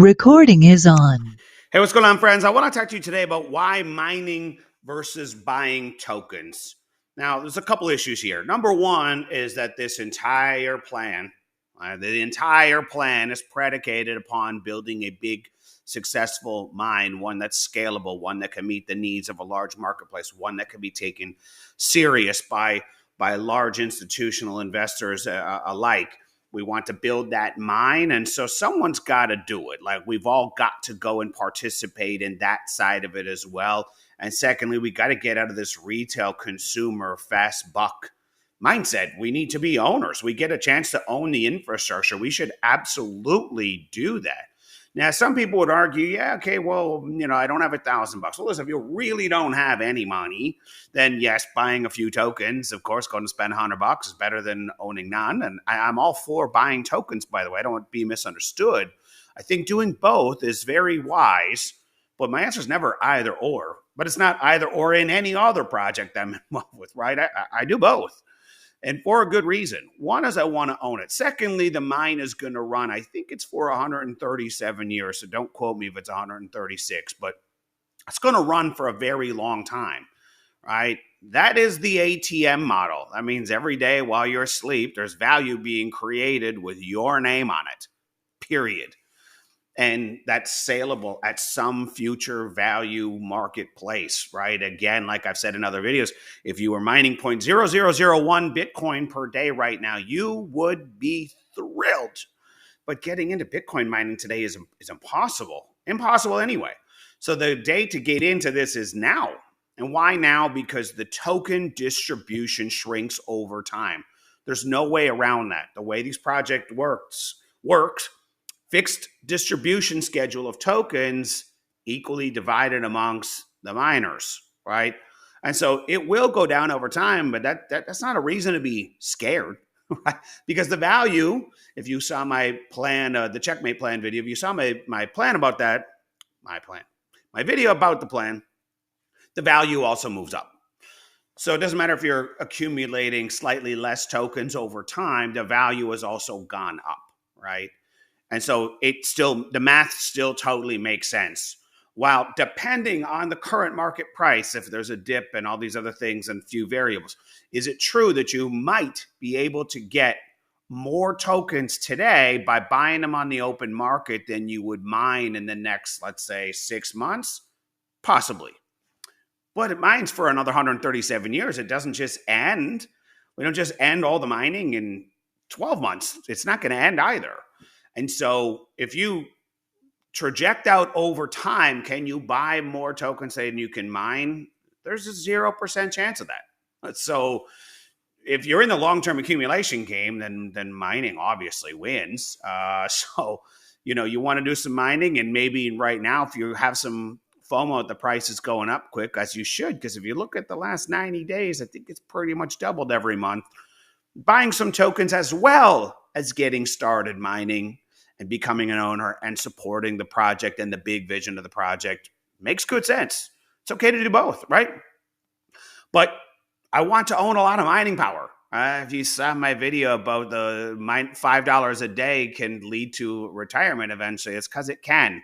Recording is on. Hey, what's going on, friends? I want to talk to you today about why mining versus buying tokens. Now, there's a couple issues here. Number one is that this entire plan, the entire plan is predicated upon building a big, successful mine, one that's scalable, one that can meet the needs of a large marketplace, one that can be taken serious by large institutional investors alike. We want to build that mine. And so someone's got to do it. Like, we've all got to go and participate in that side of it as well. And secondly, we got to get out of this retail consumer fast buck mindset. We need to be owners. We get a chance to own the infrastructure. We should absolutely do that. Now, some people would argue, yeah, okay, well, I don't have $1,000. Well, listen, if you really don't have any money, then yes, buying a few tokens, of course, going to spend $100 is better than owning none. And I'm all for buying tokens, by the way. I don't want to be misunderstood. I think doing both is very wise, but my answer is never either or. But it's not either or in any other project I'm involved with, right? I do both. And for a good reason. One is I want to own it. Secondly, the mine is going to run, I think it's for 137 years. So don't quote me if it's 136, but it's going to run for a very long time, right? That is the ATM model. That means every day while you're asleep, there's value being created with your name on it, period. And that's saleable at some future value marketplace, right? Again, like I've said in other videos, if you were mining 0.0001 Bitcoin per day right now, you would be thrilled. But getting into Bitcoin mining today is impossible. Impossible anyway. So the day to get into this is now. And why now? Because the token distribution shrinks over time. There's no way around that. The way these projects works, fixed distribution schedule of tokens equally divided amongst the miners, right? And so it will go down over time, but that's not a reason to be scared, right? Because the value, if you saw my plan, the checkmate plan video, if you saw my plan about that, my video about the plan, the value also moves up. So it doesn't matter if you're accumulating slightly less tokens over time, the value has also gone up, right? And so the math still totally makes sense. While depending on the current market price, if there's a dip and all these other things and few variables, is it true that you might be able to get more tokens today by buying them on the open market than you would mine in the next, let's say, 6 months? Possibly. But it mines for another 137 years. It doesn't just end. We don't just end all the mining in 12 months. It's not going to end either. And so if you traject out over time, can you buy more tokens than you can mine? There's a 0% chance of that. So if you're in the long-term accumulation game, then mining obviously wins. So, you want to do some mining, and maybe right now, if you have some FOMO, the price is going up quick, as you should, because if you look at the last 90 days, I think it's pretty much doubled every month. Buying some tokens as well as getting started mining and becoming an owner and supporting the project and the big vision of the project makes good sense. It's okay to do both, right? But I want to own a lot of mining power. If you saw my video about the $5 a day can lead to retirement eventually, it's because it can.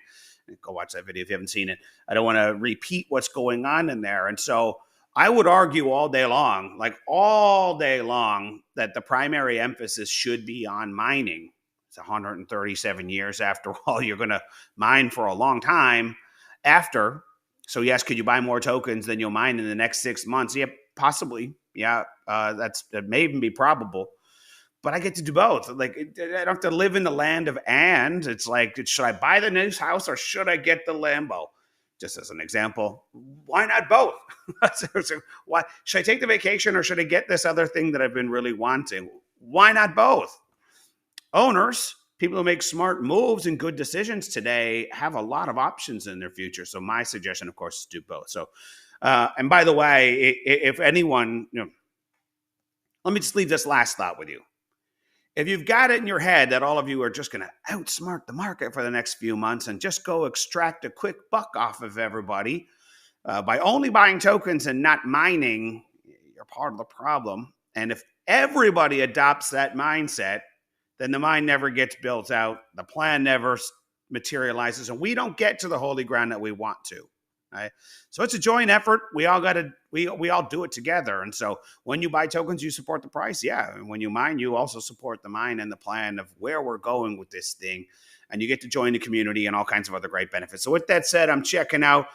Go watch that video if you haven't seen it. I don't want to repeat what's going on in there. And so I would argue all day long, that the primary emphasis should be on mining. It's 137 years after all. You're going to mine for a long time after. So yes, could you buy more tokens than you'll mine in the next 6 months? Yeah, possibly. Yeah, that may even be probable. But I get to do both. Like, I don't have to live in the land of and. It's like, should I buy the new house or should I get the Lambo? Just as an example, why not both? Why should I take the vacation or should I get this other thing that I've been really wanting? Why not both? Owners, people who make smart moves and good decisions today, have a lot of options in their future. So my suggestion, of course, is do both. So, and by the way, if anyone, let me just leave this last thought with you. If you've got it in your head that all of you are just going to outsmart the market for the next few months and just go extract a quick buck off of everybody by only buying tokens and not mining, you're part of the problem. And if everybody adopts that mindset, then the mine never gets built out. The plan never materializes and we don't get to the holy ground that we want to. Right? So it's a joint effort. We all do it together. And so when you buy tokens, you support the price. Yeah. And when you mine, you also support the mine and the plan of where we're going with this thing. And you get to join the community and all kinds of other great benefits. So with that said, I'm checking out.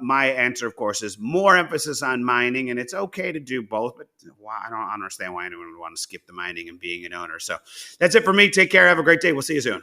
My answer, of course, is more emphasis on mining, and it's okay to do both. But I don't understand why anyone would want to skip the mining and being an owner. So that's it for me. Take care. Have a great day. We'll see you soon.